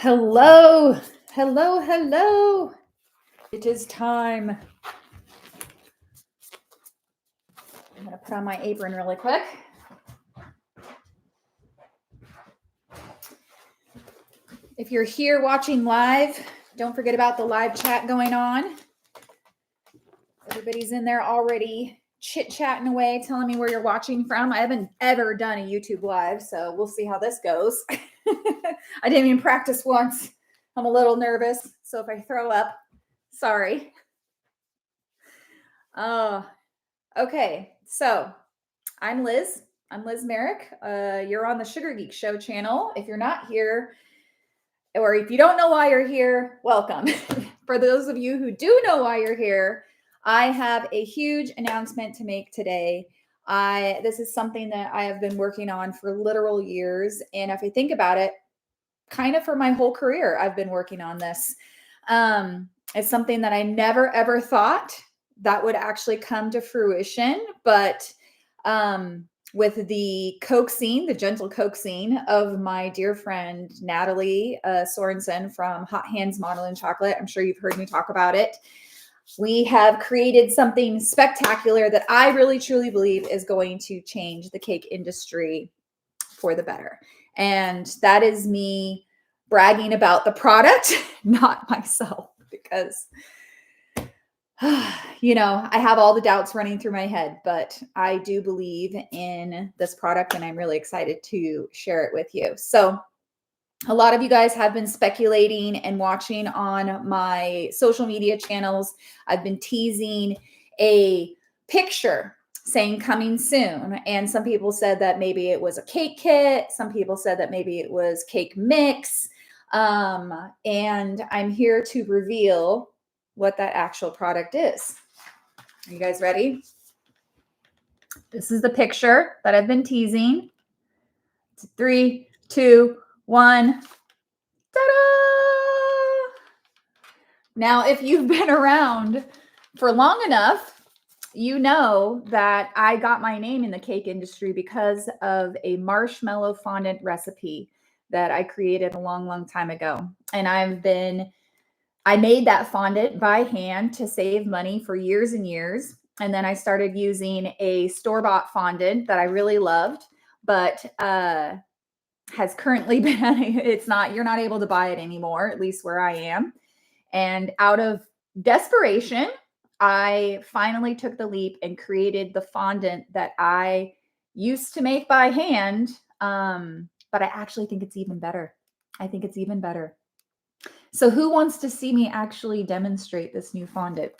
Hello, hello, hello. It is time. I'm going to put on my apron really quick. If you're here watching live, don't forget about the live chat going on. Everybody's in there already chit-chatting away, telling me where you're watching from. I haven't ever done a YouTube live, so we'll see how this goes. I didn't even practice once. I'm a little nervous, so if I throw up, sorry. Okay, so I'm Liz. I'm Liz Merrick. You're on the Sugar Geek Show channel. If you're not here, or if you don't know why you're here, welcome. For those of you who do know why you're here, I have a huge announcement to make today. This is something that I have been working on for literal years. And if I think about it, kind of for my whole career, I've been working on this. It's something that I never, ever thought that would actually come to fruition. But with the coaxing, the gentle coaxing of my dear friend, Natalie Sorensen from Hot Hands Model and Chocolate, I'm sure you've heard me talk about it. We have created something spectacular that I really, truly believe is going to change the cake industry for the better. And that is me bragging about the product, not myself, because I have all the doubts running through my head, but I do believe in this product and I'm really excited to share it with you. So a lot of you guys have been speculating and watching on my social media channels. I've been teasing a picture saying coming soon. And some people said that maybe it was a cake kit. Some people said that maybe it was cake mix. And I'm here to reveal what that actual product is. Are you guys ready? This is the picture that I've been teasing. 3, 2, 1. Ta-da! Now, if you've been around for long enough, you know that I got my name in the cake industry because of a marshmallow fondant recipe that I created a long, long time ago. And I made that fondant by hand to save money for years and years. And then I started using a store-bought fondant that I really loved, but has currently been, you're not able to buy it anymore, at least where I am. And out of desperation, I finally took the leap and created the fondant that I used to make by hand. But I actually think it's even better. I think it's even better. So who wants to see me actually demonstrate this new fondant?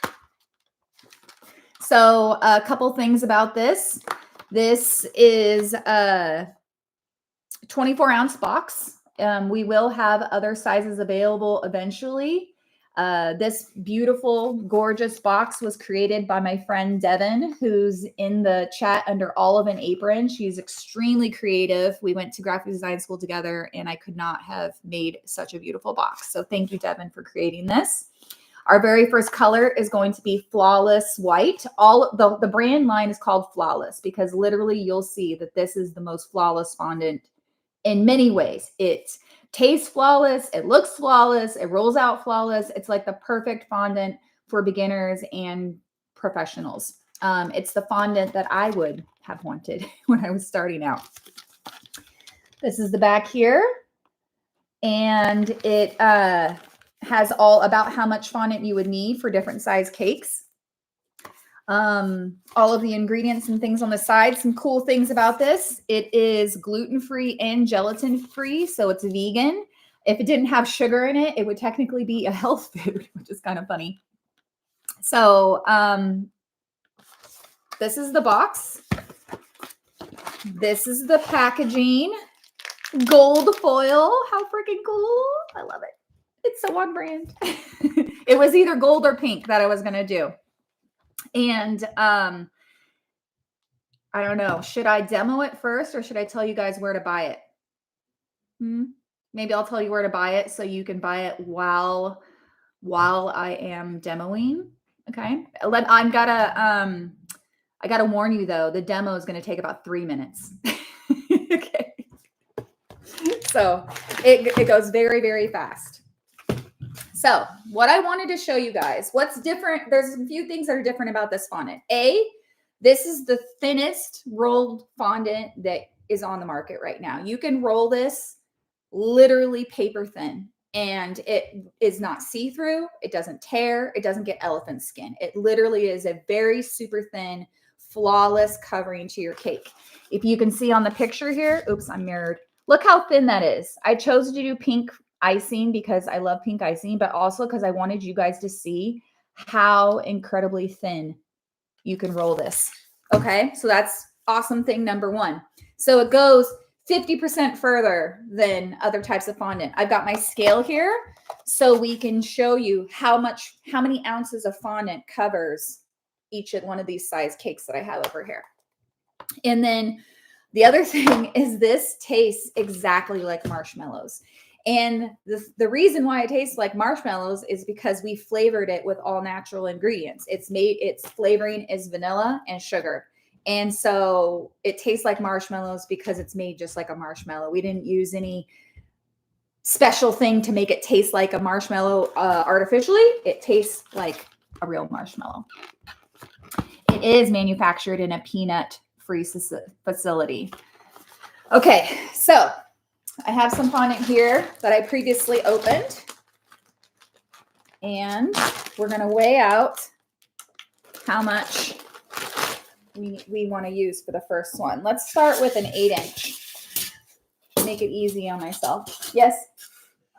So a couple things about this. This is a 24-ounce box. We will have other sizes available eventually. This beautiful, gorgeous box was created by my friend Devin, who's in the chat under Olive and Apron. She's extremely creative. We went to graphic design school together, and I could not have made such a beautiful box. So thank you, Devin, for creating this. Our very first color is going to be Flawless White. The brand line is called Flawless because literally you'll see that this is the most flawless fondant in many ways. It tastes flawless. It looks flawless. It rolls out flawless. It's like the perfect fondant for beginners and professionals. It's the fondant that I would have wanted when I was starting out. This is the back here. And it has all about how much fondant you would need for different size cakes. All of the ingredients and things on the side. Some cool things about this. It is gluten-free and gelatin-free, so it's vegan. If it didn't have sugar in it, it would technically be a health food, which is kind of funny. So this is the box. This is the packaging. Gold foil. How freaking cool. I love it. It's so on brand. It was either gold or pink that I was going to do. And I don't know, should I demo it first or should I tell you guys where to buy it? Maybe I'll tell you where to buy it so you can buy it while I am demoing. Okay. I gotta warn you though, the demo is going to take about 3 minutes. Okay. So It goes very, very fast. So what I wanted to show you guys, what's different, there's a few things that are different about this fondant. This is the thinnest rolled fondant that is on the market right now. You can roll this literally paper thin, and it is not see-through. It doesn't tear. It doesn't get elephant skin. It literally is a very super thin, flawless covering to your cake. If you can see on the picture here, oops, I'm mirrored. Look how thin that is. I chose to do pink icing because I love pink icing, but also because I wanted you guys to see how incredibly thin you can roll this. Okay, so that's awesome thing number one. So it goes 50% further than other types of fondant. I've got my scale here so we can show you how many ounces of fondant covers each one of these size cakes that I have over here. And then the other thing is this tastes exactly like marshmallows. And the reason why it tastes like marshmallows is because we flavored it with all natural ingredients. Its flavoring is vanilla and sugar. And so it tastes like marshmallows because it's made just like a marshmallow. We didn't use any special thing to make it taste like a marshmallow artificially. It tastes like a real marshmallow. It is manufactured in a peanut-free facility. Okay, so I have some fondant here that I previously opened. And we're going to weigh out how much we want to use for the first one. Let's start with an 8-inch. Make it easy on myself. Yes?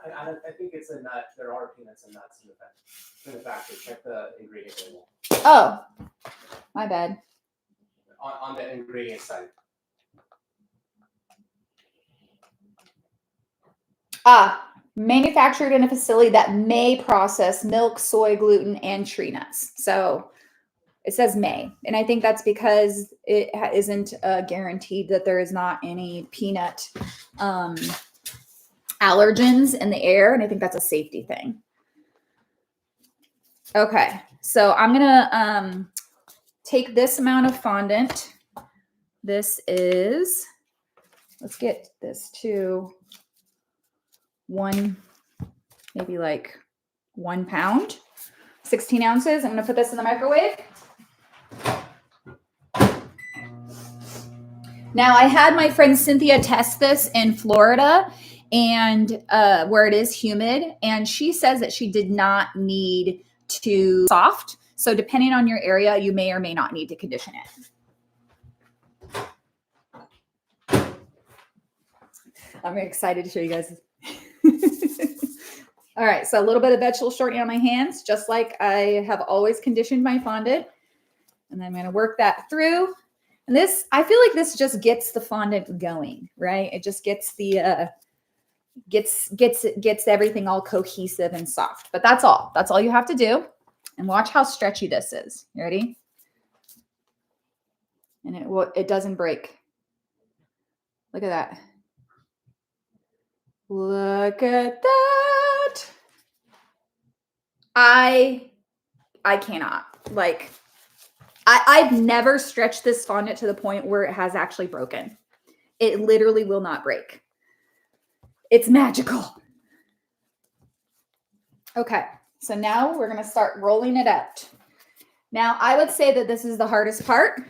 I think it's a nut. There are peanuts and nuts in the factory. Check the ingredient label. Oh, my bad. On the ingredient side. Manufactured in a facility that may process milk, soy, gluten, and tree nuts. So it says may. And I think that's because it isn't guaranteed that there is not any peanut allergens in the air. And I think that's a safety thing. Okay. So I'm going to take this amount of fondant. This is, let's get this to maybe like 1 pound, 16 ounces. I'm going to put this in the microwave. Now, I had my friend Cynthia test this in Florida and where it is humid, and she says that she did not need to soft. So depending on your area, you may or may not need to condition it. I'm excited to show you guys. All right, so a little bit of vegetable shortening on my hands, just like I have always conditioned my fondant. And then I'm going to work that through. And this, I feel like this just gets the fondant going, right? It just gets the gets everything all cohesive and soft. But that's all. That's all you have to do. And watch how stretchy this is. You ready? And it doesn't break. Look at that. Look at that. I cannot. Like, I've never stretched this fondant to the point where it has actually broken. It literally will not break. It's magical. Okay, so now we're going to start rolling it out. Now, I would say that this is the hardest part.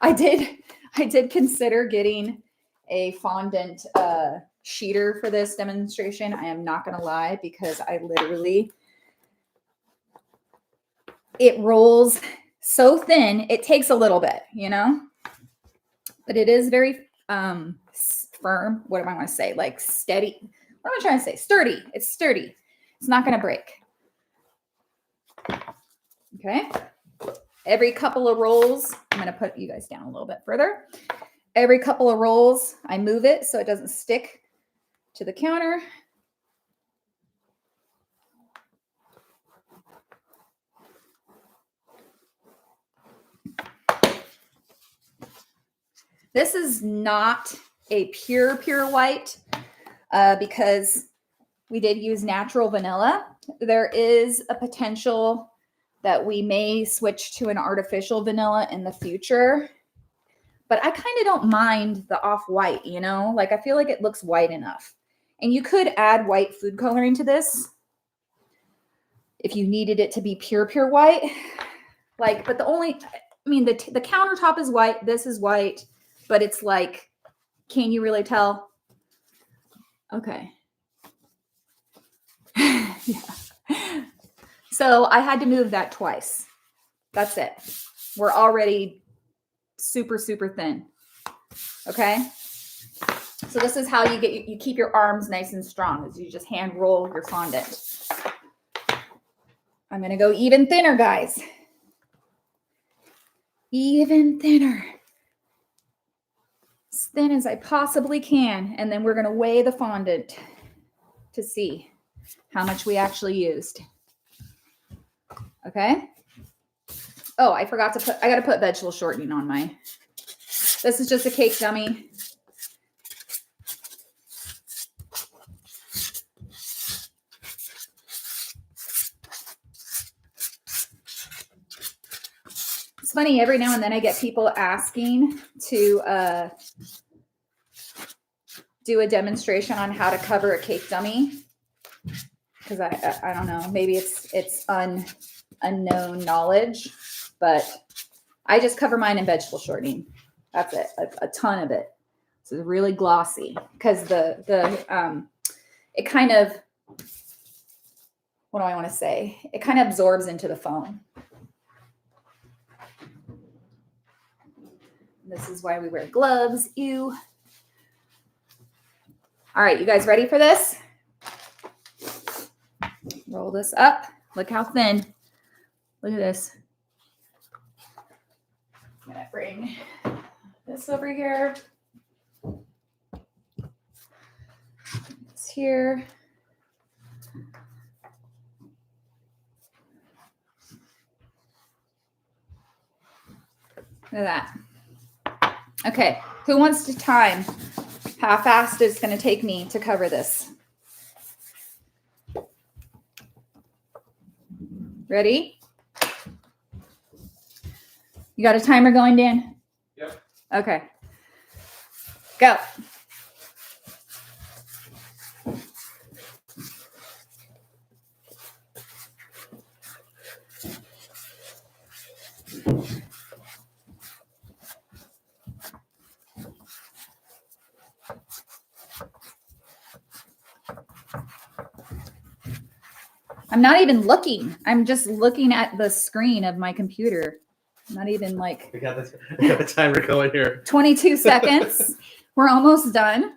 I did consider getting a fondant sheeter for this demonstration. I am not going to lie, because it rolls so thin. It takes a little bit, you know, but it is very firm. What do I want to say? Like steady. What am I trying to say? Sturdy. It's sturdy. It's not going to break. Okay. Every couple of rolls, I'm going to put you guys down a little bit further. Every couple of rolls, I move it so it doesn't stick to the counter. This is not a pure white because we did use natural vanilla. There is a potential that we may switch to an artificial vanilla in the future. But I kind of don't mind the off-white, you know? Like, I feel like it looks white enough. And you could add white food coloring to this if you needed it to be pure white. Like, but the countertop is white. This is white, but it's like, can you really tell? Okay. Yeah. So I had to move that twice. That's it. We're already super thin. Okay. So this is how you keep your arms nice and strong, is you just hand roll your fondant. I'm going to go even thinner, guys. Even thinner. As thin as I possibly can. And then we're going to weigh the fondant to see how much we actually used. Okay. Oh, I got to put vegetable shortening on mine. This is just a cake dummy. It's funny, every now and then I get people asking to do a demonstration on how to cover a cake dummy. Because I don't know, maybe it's unknown knowledge, but I just cover mine in vegetable shortening. That's it, a ton of it. So it's really glossy because it kind of, what do I want to say? It kind of absorbs into the foam. This is why we wear gloves. Ew. All right, you guys ready for this? Roll this up. Look how thin. Look at this. I'm gonna bring this over here. It's here. Look at that. Okay, who wants to time how fast it's going to take me to cover this? Ready? You got a timer going, Dan? Yep. Okay. Go. I'm not even looking. I'm just looking at the screen of my computer. I'm not even like. We got the timer going here. 22 seconds. We're almost done.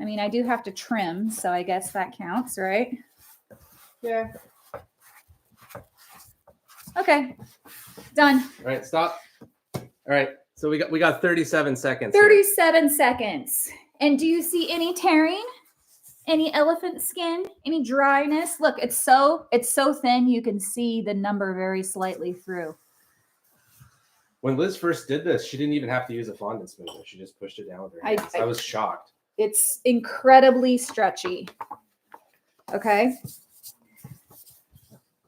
I mean, I do have to trim, so I guess that counts, right? Yeah. Okay. Done. All right, stop. All right. So we got 37 seconds. 37 seconds. And do you see any tearing? Any elephant skin? Any dryness? Look, it's so thin you can see the number very slightly through. When Liz first did this, she didn't even have to use a fondant smoother. She just pushed it down with her hands. I was shocked. It's incredibly stretchy. Okay.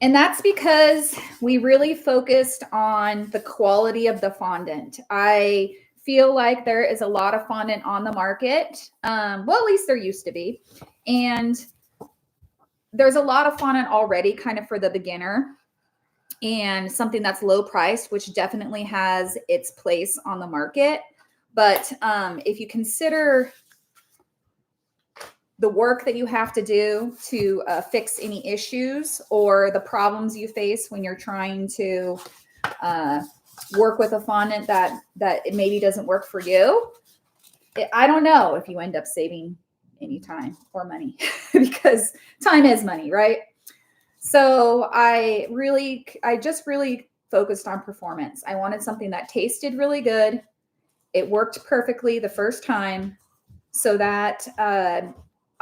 And that's because we really focused on the quality of the fondant. I feel like there is a lot of fondant on the market. Well, at least there used to be. And there's a lot of fondant already kind of for the beginner and something that's low priced, which definitely has its place on the market. But if you consider the work that you have to do to fix any issues or the problems you face when you're trying to work with a fondant that it maybe doesn't work for you, I don't know if you end up saving any time or money because time is money, right? So I just really focused on performance. I wanted something that tasted really good. It worked perfectly the first time so that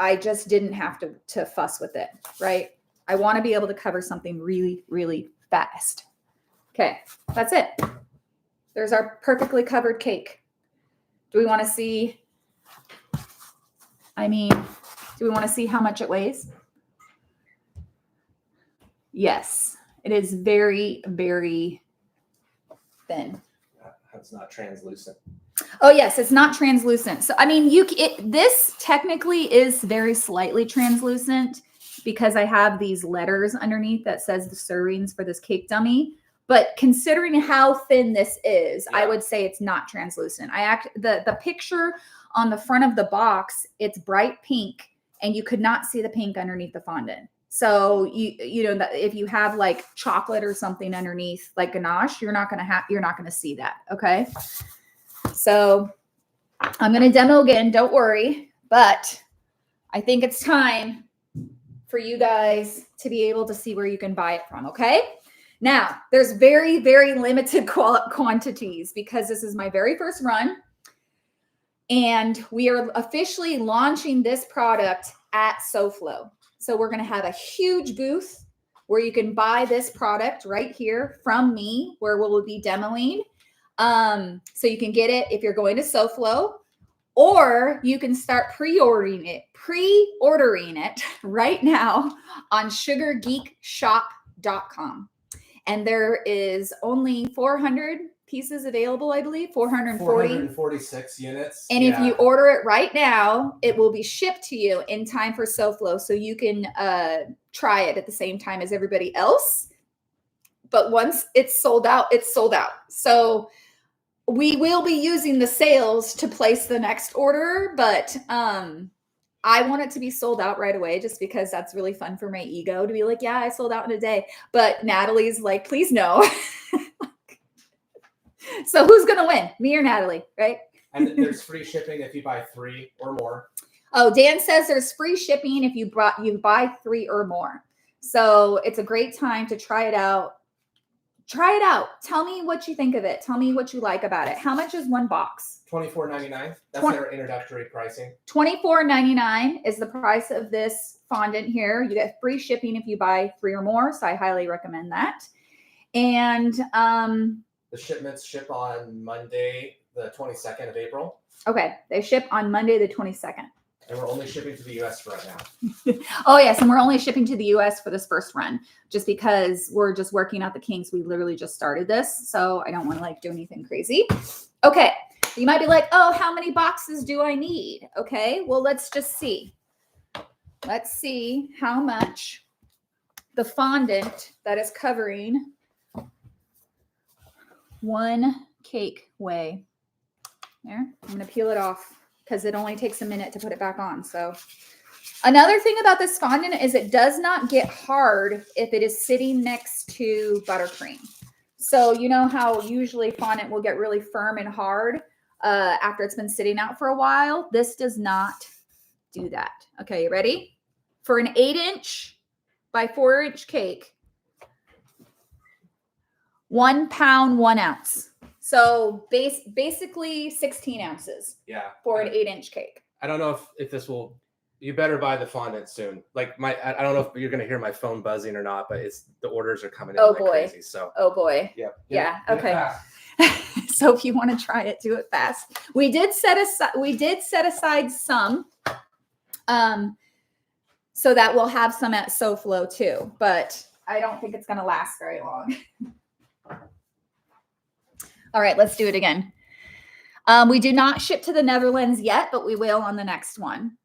I just didn't have to fuss with it, right? I want to be able to cover something really, really fast. Okay, that's it. There's our perfectly covered cake. Do we want to see, do we want to see how much it weighs? Yes, it is very, very thin. That's not translucent. Oh yes, it's not translucent. So I mean, this technically is very slightly translucent because I have these letters underneath that says the servings for this cake dummy. But considering how thin this is, I would say it's not translucent. The picture on the front of the box, it's bright pink, and you could not see the pink underneath the fondant. So you know that if you have like chocolate or something underneath, like ganache, you're not gonna see that. Okay. So I'm going to demo again. Don't worry. But I think it's time for you guys to be able to see where you can buy it from. Okay. Now, there's very, very limited quantities because this is my very first run. And we are officially launching this product at SoFlo. So we're going to have a huge booth where you can buy this product right here from me, where we'll be demoing. So you can get it if you're going to SoFlo, or you can start pre-ordering it right now on sugargeekshop.com. And there is only 400 pieces available, I believe, 446 units. And if you order it right now, it will be shipped to you in time for SoFlo, so you can try it at the same time as everybody else. But once it's sold out, it's sold out. So we will be using the sales to place the next order, but I want it to be sold out right away just because that's really fun for my ego to be like, yeah, I sold out in a day. But Natalie's like, please no. So who's going to win? Me or Natalie, right? And there's free shipping if you buy 3 or more. Oh, Dan says there's free shipping if you buy 3 or more. So it's a great time to try it out. Try it out. Tell me what you think of it. Tell me what you like about it. How much is one box? $24.99. That's their introductory pricing. $24.99 is the price of this fondant here. You get free shipping if you buy 3 or more. So I highly recommend that. And the shipments ship on Monday, the 22nd of April. Okay. They ship on Monday, the 22nd. And we're only shipping to the US right now. Oh, yes. And we're only shipping to the US for this first run just because we're just working out the kinks. We literally just started this. So I don't want to like do anything crazy. Okay. You might be like, oh, how many boxes do I need? Okay. Well, let's just see. Let's see how much the fondant that is covering one cake weigh. There. I'm going to peel it off because it only takes a minute to put it back on. So another thing about this fondant is it does not get hard if it is sitting next to buttercream. So you know how usually fondant will get really firm and hard after it's been sitting out for a while? This does not do that. Okay, you ready? For an 8-inch by 4-inch cake, 1 pound, 1 ounce. So basically 16 ounces. Yeah. For an 8-inch cake. I don't know if this will. You better buy the fondant soon. Like I don't know if you're gonna hear my phone buzzing or not, but the orders are coming in like crazy. So. Oh boy. Yep. Yeah. Okay. So if you want to try it, do it fast. We did set aside some, so that we'll have some at SoFlo too. But I don't think it's gonna last very long. All right, let's do it again. We do not ship to the Netherlands yet, but we will on the next one.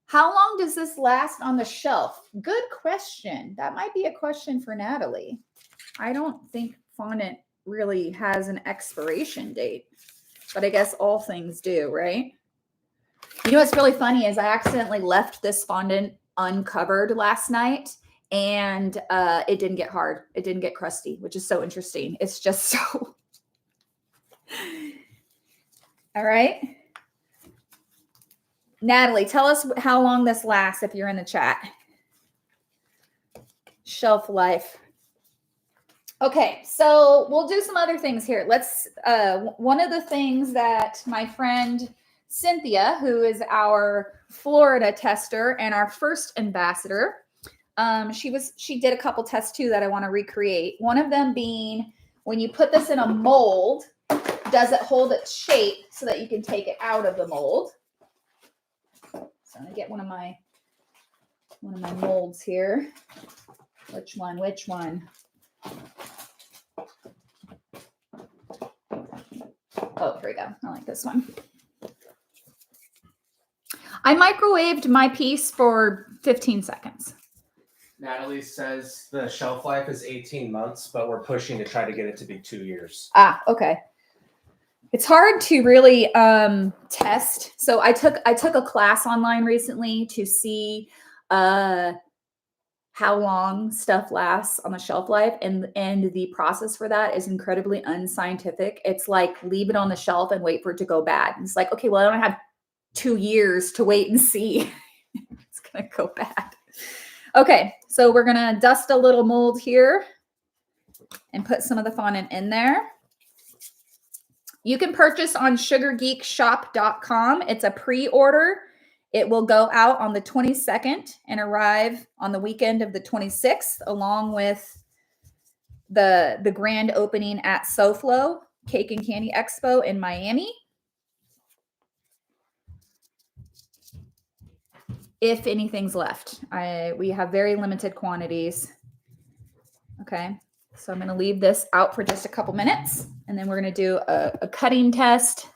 How long does this last on the shelf? Good question. That might be a question for Natalie. I don't think fondant really has an expiration date, but I guess all things do, right? You know what's really funny is I accidentally left this fondant uncovered last night, and it didn't get hard. It didn't get crusty, which is so interesting. It's just so... All right. Natalie, tell us how long this lasts if you're in the chat. Shelf life. Okay, so we'll do some other things here. Let's, one of the things that my friend Cynthia, who is our Florida tester and our first ambassador, she did a couple tests too that I want to recreate. One of them being when you put this in a mold, does it hold its shape so that you can take it out of the mold? So I'm gonna get one of my molds here. Which one? Oh, here we go. I like this one. I microwaved my piece for 15 seconds. Natalie says the shelf life is 18 months, but we're pushing to try to get it to be 2 years. Ah, okay. It's hard to really test. So I took a class online recently to see how long stuff lasts on the shelf life, and the process for that is incredibly unscientific. It's like leave it on the shelf and wait for it to go bad. And it's like, okay, well, I don't have 2 years to wait and see. It's gonna go bad. Okay, so we're gonna dust a little mold here and put some of the fondant in there. You can purchase on sugargeekshop.com. It's a pre-order. It will go out on the 22nd and arrive on the weekend of the 26th, along with the grand opening at SoFlo Cake and Candy Expo in Miami. If anything's left, we have very limited quantities. Okay. So I'm going to leave this out for just a couple minutes, and then we're going to do a cutting test.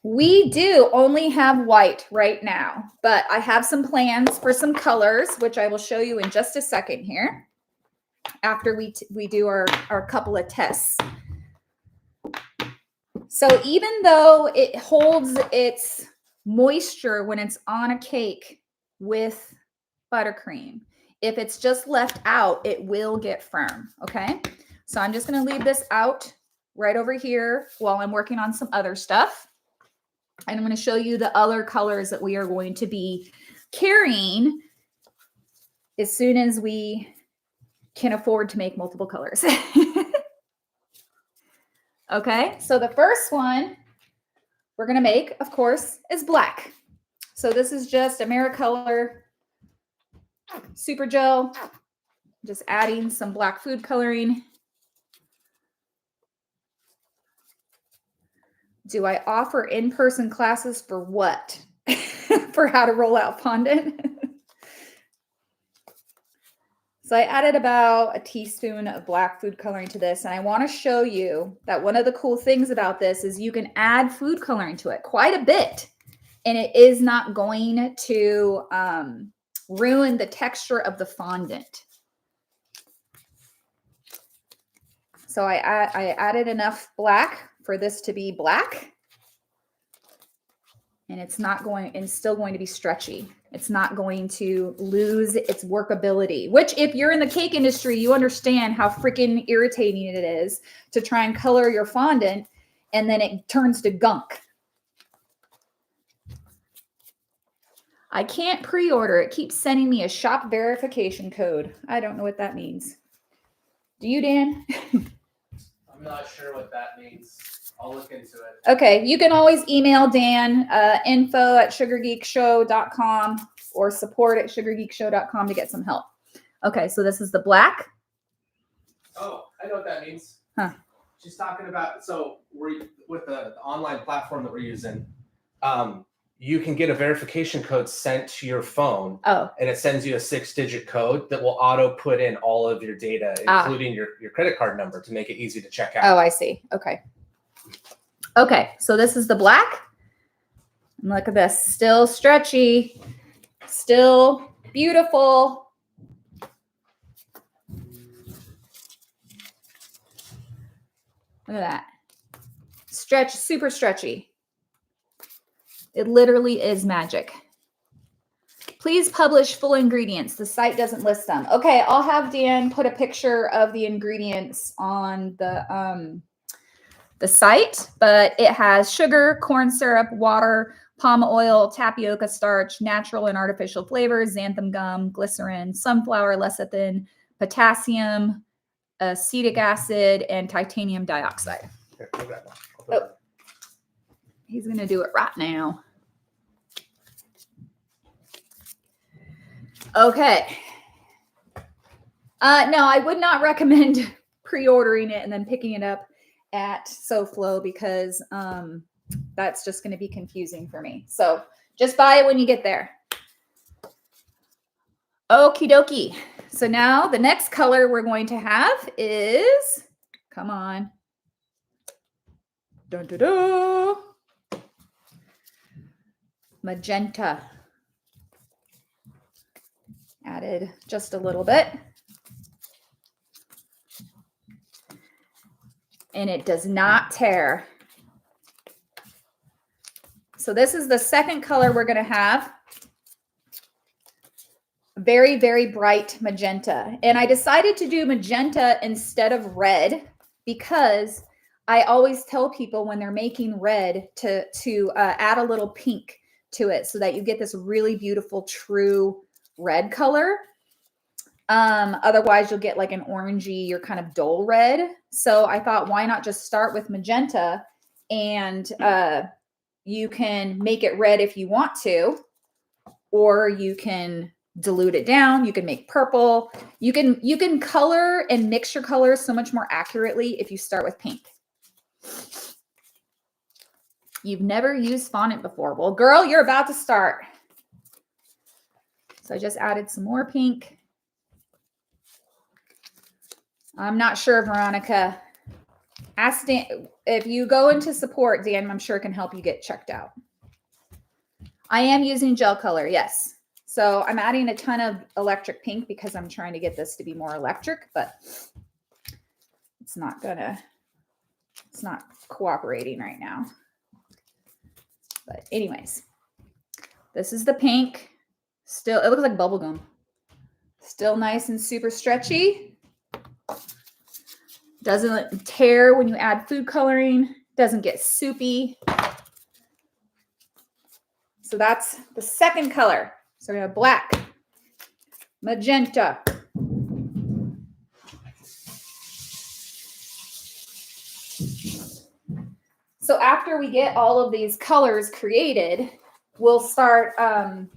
We do only have white right now, but I have some plans for some colors, which I will show you in just a second here after we do our couple of tests. So even though it holds its moisture when it's on a cake with buttercream, if it's just left out, it will get firm, okay? So I'm just going to leave this out right over here while I'm working on some other stuff. And I'm going to show you the other colors that we are going to be carrying as soon as we can afford to make multiple colors. Okay, so the first one we're going to make, of course, is black. So this is just AmeriColor Super Gel, just adding some black food coloring. Do I offer in-person classes for what? For how to roll out fondant? So I added about a teaspoon of black food coloring to this, and I want to show you that one of the cool things about this is you can add food coloring to it quite a bit, and it is not going to ruin the texture of the fondant. So I added enough black for this to be black, and it's still going to be stretchy. It's not going to lose its workability, which if you're in the cake industry, you understand how freaking irritating it is to try and color your fondant and then it turns to gunk. I can't pre-order. It keeps sending me a shop verification code. I don't know what that means. Do you, Dan? I'm not sure what that means. I'll look into it. Okay, you can always email Dan, info@sugargeekshow.com or support@sugargeekshow.com to get some help. Okay, so this is the black. Oh, I know what that means. Huh. She's talking about, so we're with the online platform that we're using, you can get a verification code sent to your phone. Oh. And it sends you a 6-digit code that will auto put in all of your data, including your credit card number, to make it easy to check out. Oh, I see. Okay. Okay, so this is the black. And look at this. Still stretchy. Still beautiful. Look at that. Super stretchy. It literally is magic. Please publish full ingredients. The site doesn't list them. Okay, I'll have Dan put a picture of the ingredients on the site, but it has sugar, corn syrup, water, palm oil, tapioca starch, natural and artificial flavors, xanthan gum, glycerin, sunflower lecithin, potassium, acetic acid, and titanium dioxide. Here, I'll grab one. Oh. He's going to do it right now. Okay. No, I would not recommend pre-ordering it and then picking it up at SoFlo because that's just going to be confusing for me. So just buy it when you get there. Okie dokie. So now the next color we're going to have is, come on, Dun, dun, dun. Magenta. Added just a little bit. And it does not tear. So this is the second color we're going to have. Very, very bright magenta. And I decided to do magenta instead of red because I always tell people when they're making red to add a little pink to it so that you get this really beautiful, true red color. Otherwise you'll get like an orangey or kind of dull red. So I thought, why not just start with magenta, and you can make it red if you want to, or you can dilute it down. You can make purple. You can color and mix your colors so much more accurately if you start with pink. You've never used fondant before. Well, girl, you're about to start. So I just added some more pink. I'm not sure, Veronica. Ask Dan. If you go into support, Dan, I'm sure can help you get checked out. I am using gel color, yes. So I'm adding a ton of electric pink because I'm trying to get this to be more electric, but it's not cooperating right now. But anyways, this is the pink. Still, it looks like bubble gum. Still nice and super stretchy. Doesn't tear when you add food coloring. Doesn't get soupy. So that's the second color. So we have black, magenta, so after we get all of these colors created, we'll start, I'm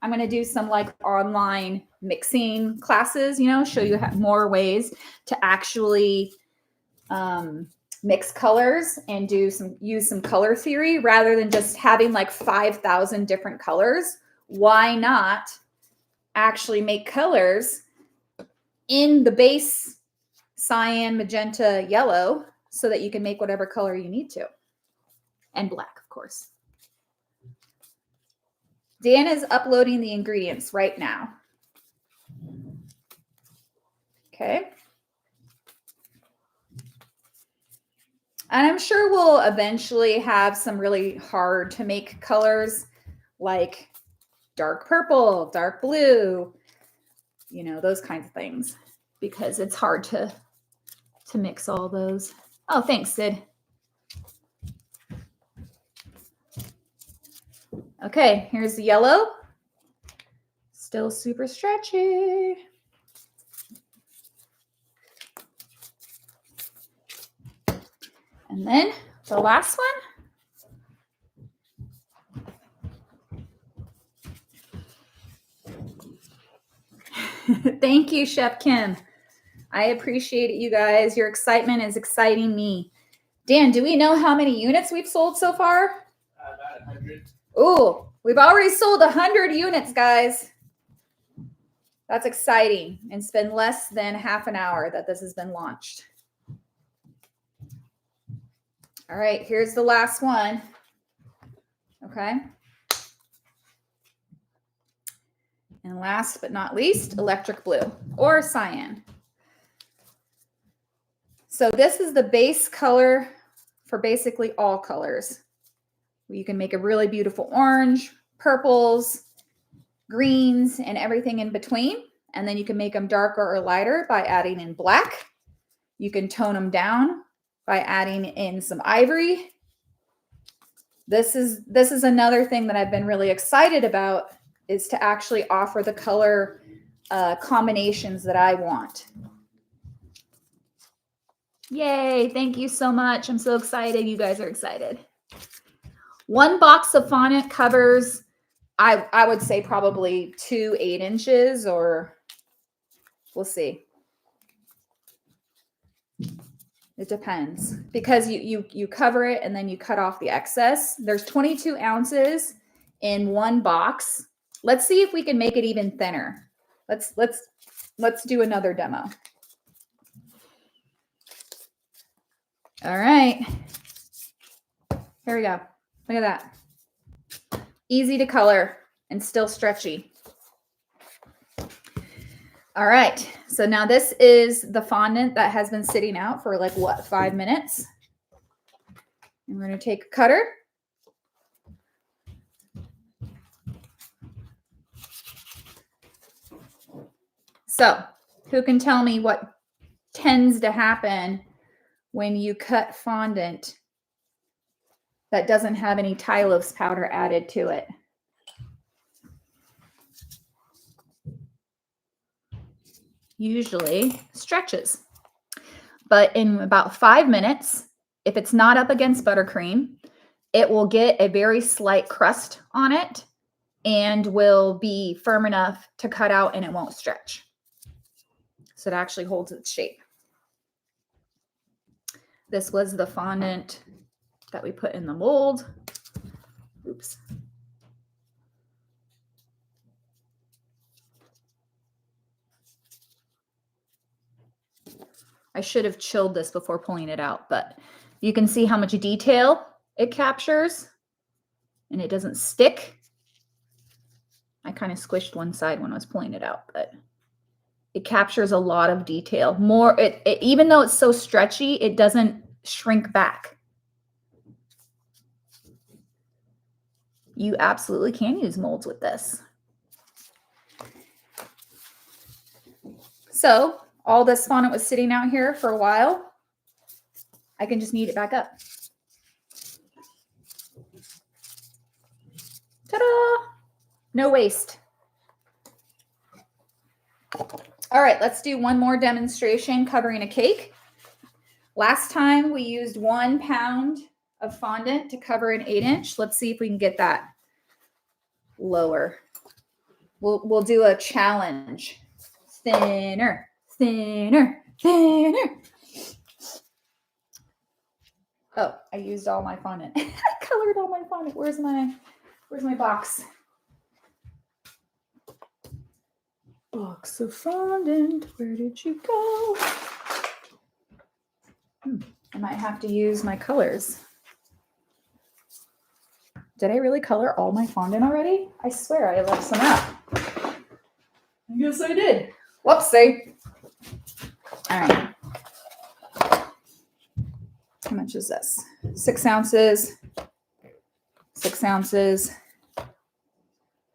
going to do some like online mixing classes, you know, show you more ways to actually mix colors and use some color theory rather than just having like 5,000 different colors. Why not actually make colors in the base cyan, magenta, yellow so that you can make whatever color you need to. And black, of course. Dan is uploading the ingredients right now. Okay. And I'm sure we'll eventually have some really hard to make colors like dark purple, dark blue, you know, those kinds of things, because it's hard to mix all those. Oh, thanks, Sid. Okay, here's the yellow. Still super stretchy. And then the last one. Thank you, Chef Kim. I appreciate it, you guys. Your excitement is exciting me. Dan, do we know how many units we've sold so far? About 100. Ooh, we've already sold 100 units, guys. That's exciting. And it's been less than half an hour that this has been launched. All right, here's the last one. Okay. And last but not least, electric blue or cyan. So this is the base color for basically all colors. You can make a really beautiful orange, purples, greens, and everything in between. And then you can make them darker or lighter by adding in black. You can tone them down by adding in some ivory. This is another thing that I've been really excited about, is to actually offer the color combinations that I want. Yay, thank you so much. I'm so excited. You guys are excited. One box of fondant covers, I would say probably 2 8-inches, or we'll see. It depends, because you cover it and then you cut off the excess. There's 22 ounces in one box. Let's see if we can make it even thinner. Let's do another demo. All right. Here we go. Look at that. Easy to color and still stretchy. All right. So now this is the fondant that has been sitting out for like what, 5 minutes. And we're going to take a cutter. So who can tell me what tends to happen when you cut fondant that doesn't have any Tylose powder added to it? Usually stretches. But in about 5 minutes, if it's not up against buttercream, it will get a very slight crust on it and will be firm enough to cut out and it won't stretch. So it actually holds its shape. This was the fondant that we put in the mold. Oops. I should have chilled this before pulling it out, but you can see how much detail it captures and it doesn't stick. I kind of squished one side when I was pulling it out, but it captures a lot of detail. More, even though it's so stretchy, it doesn't shrink back. You absolutely can use molds with this. So all this fondant was sitting out here for a while. I can just knead it back up. Ta-da! No waste. All right, let's do one more demonstration covering a cake. Last time we used 1 pound of fondant to cover an 8-inch. Let's see if we can get that lower. We'll do a challenge. Thinner, thinner, thinner. Oh, I used all my fondant. I colored all my fondant. Where's my box? Box of fondant. Where did you go? I might have to use my colors. Did I really color all my fondant already? I swear I left some out. I guess I did. Whoopsie. All right. How much is this? 6 ounces, 6 ounces,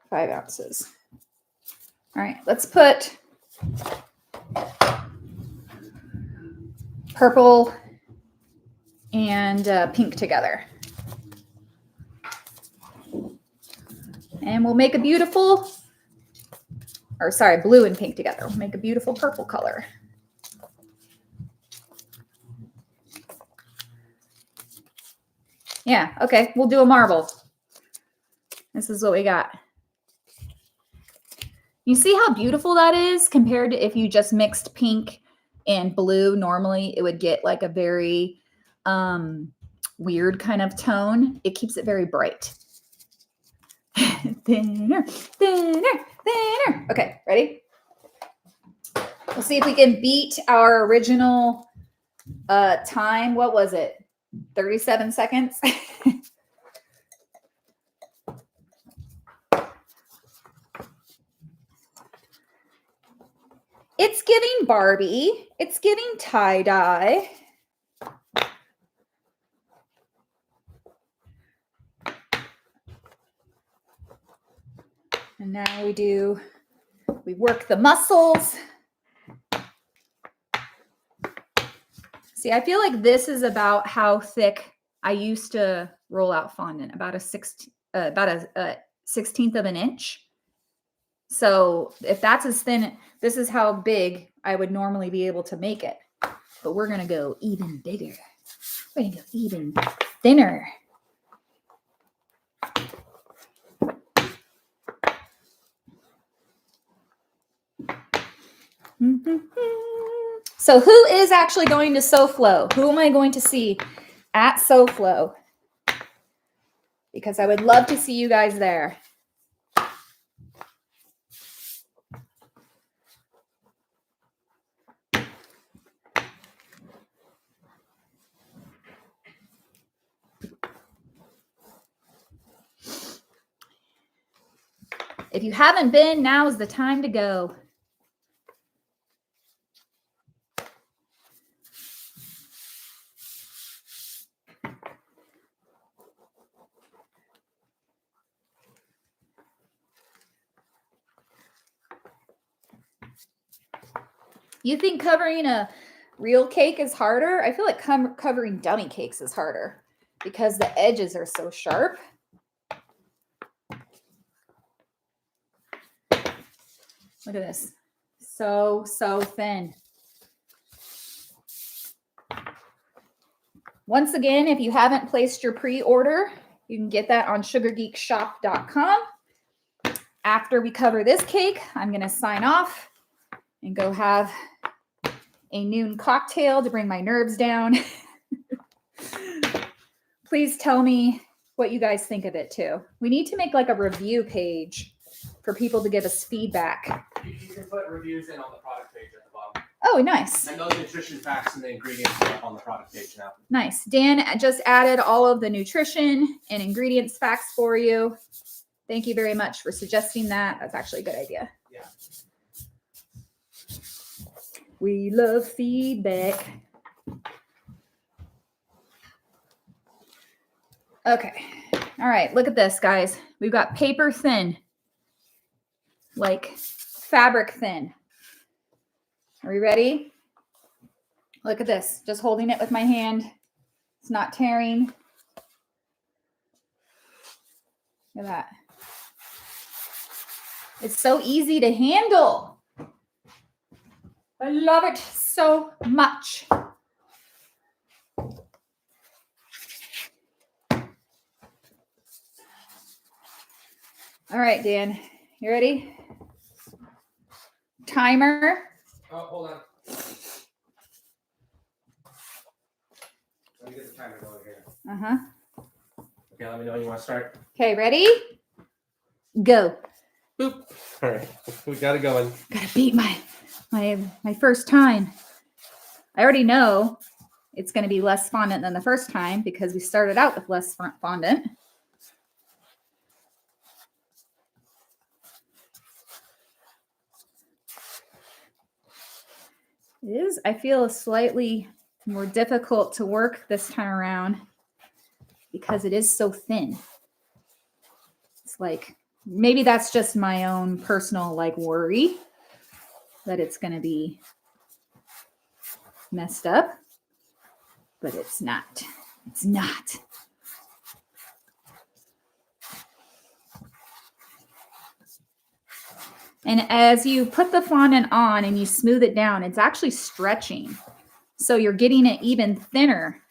5 ounces. All right, let's put purple and pink together. And we'll make a beautiful, blue and pink together. We'll make a beautiful purple color. Yeah, okay, we'll do a marble. This is what we got. You see how beautiful that is compared to if you just mixed pink and blue. Normally it would get like a very weird kind of tone. It keeps it very bright. Thinner, thinner, thinner. Okay, ready? We'll see if we can beat our original time. What was it? 37 seconds. It's giving Barbie. It's giving tie-dye. And now we work the muscles. See, I feel like this is about how thick I used to roll out fondant, about a 16th of an inch. So if that's as thin, this is how big I would normally be able to make it. But we're going to go even bigger. We're going to go even thinner. So who is actually going to SoFlo? Who am I going to see at SoFlo? Because I would love to see you guys there. If you haven't been, now is the time to go. You think covering a real cake is harder? I feel like covering dummy cakes is harder because the edges are so sharp. Look at this. So thin. Once again, if you haven't placed your pre-order, you can get that on sugargeekshop.com. After we cover this cake, I'm going to sign off and go have a noon cocktail to bring my nerves down. Please tell me what you guys think of it too. We need to make like a review page for people to give us feedback. You can put reviews in on the product page at the bottom. Oh, nice. And those nutrition facts and the ingredients are up on the product page now. Nice. Dan just added all of the nutrition and ingredients facts for you. Thank you very much for suggesting that. That's actually a good idea. Yeah. We love feedback. Okay. All right. Look at this, guys. We've got paper thin, like fabric thin. Are we ready? Look at this. Just holding it with my hand. It's not tearing. Look at that. It's so easy to handle. I love it so much. All right, Dan, you ready? Timer. Oh, hold on. Let me get the timer going here. Uh-huh. Okay, let me know when you want to start. Okay, ready? Go. Boop. All right, we got it going. Gotta beat my first time. I already know it's going to be less fondant than the first time because we started out with less fondant. It is, I feel, slightly more difficult to work this time around because it is so thin. It's like, maybe that's just my own personal like worry that it's going to be messed up, but it's not. It's not. And as you put the fondant on and you smooth it down, it's actually stretching. So you're getting it even thinner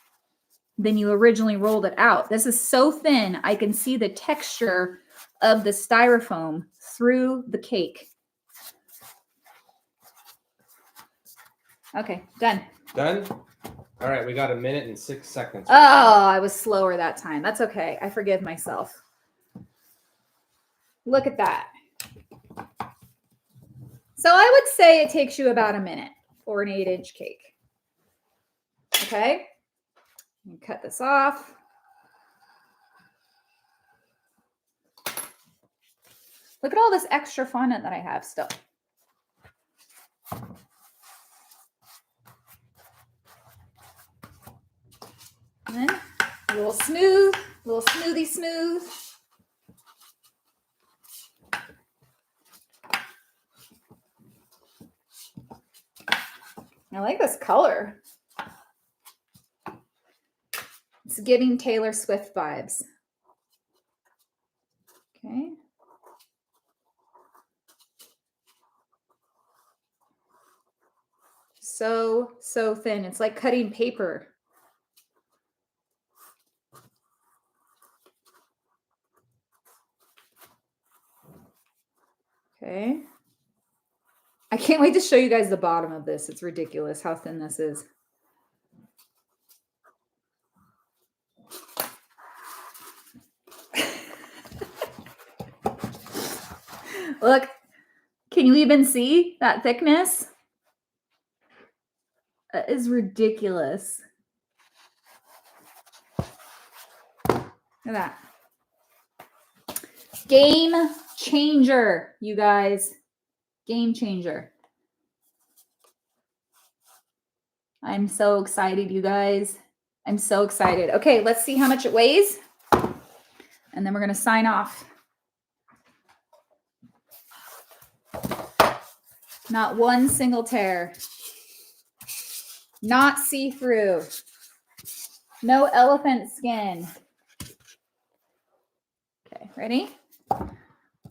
than you originally rolled it out. This is so thin, I can see the texture of the styrofoam through the cake. Okay, done. Done? All right, we got 1 minute and 6 seconds. Oh, I was slower that time. That's okay. I forgive myself. Look at that. So I would say it takes you about 1 minute for an 8-inch cake. Okay. Cut this off. Look at all this extra fondant that I have still. And then a little smooth, a little smoothie smooth. I like this color. It's giving Taylor Swift vibes. Okay. So thin. It's like cutting paper. Okay. I can't wait to show you guys the bottom of this. It's ridiculous how thin this is. Look, can you even see that thickness? That is ridiculous. Look at that. Game changer, you guys. Game changer. I'm so excited, you guys. I'm so excited. Okay, let's see how much it weighs. And then we're going to sign off. Not one single tear. Not see-through. No elephant skin. Okay, ready?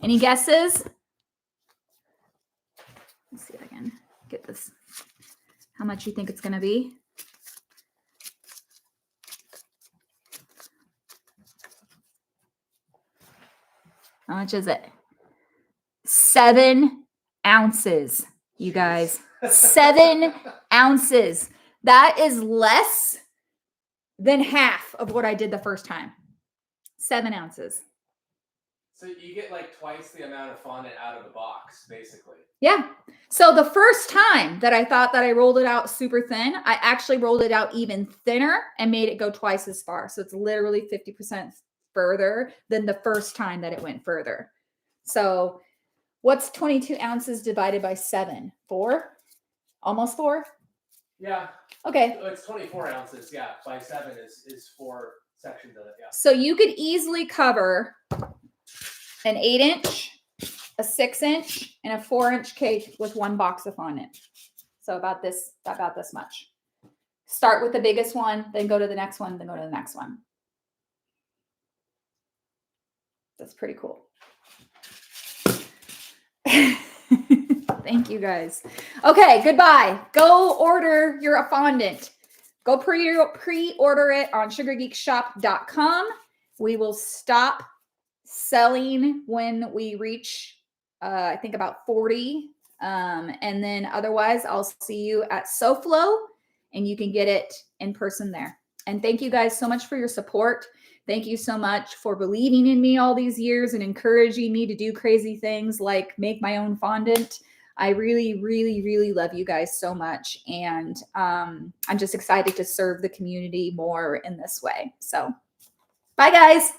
Any guesses? Let's see if I can get this. How much you think it's going to be? How much is it? 7 ounces, you guys. 7 ounces. That is less than half of what I did the first time. 7 ounces. So you get like twice the amount of fondant out of the box, basically. Yeah. So the first time that I thought that I rolled it out super thin, I actually rolled it out even thinner and made it go twice as far. So it's literally 50% further than the first time that it went further. So what's 22 ounces divided by 7? 4? Almost 4? Yeah. Okay. So it's 24 ounces. Yeah. By 7 is 4 sections of it. Yeah. So you could easily cover an 8-inch, a 6-inch, and a 4-inch cake with one box of fondant. So about this much. Start with the biggest one, then go to the next one, then go to the next one. That's pretty cool. Thank you guys. Okay, goodbye. Go order your fondant. Go pre-order it on sugargeekshop.com. We will stop selling when we reach, I think about 40. And then otherwise, I'll see you at SoFlo, and you can get it in person there. And thank you guys so much for your support. Thank you so much for believing in me all these years and encouraging me to do crazy things like make my own fondant. I really, really, really love you guys so much. And I'm just excited to serve the community more in this way. So bye, guys.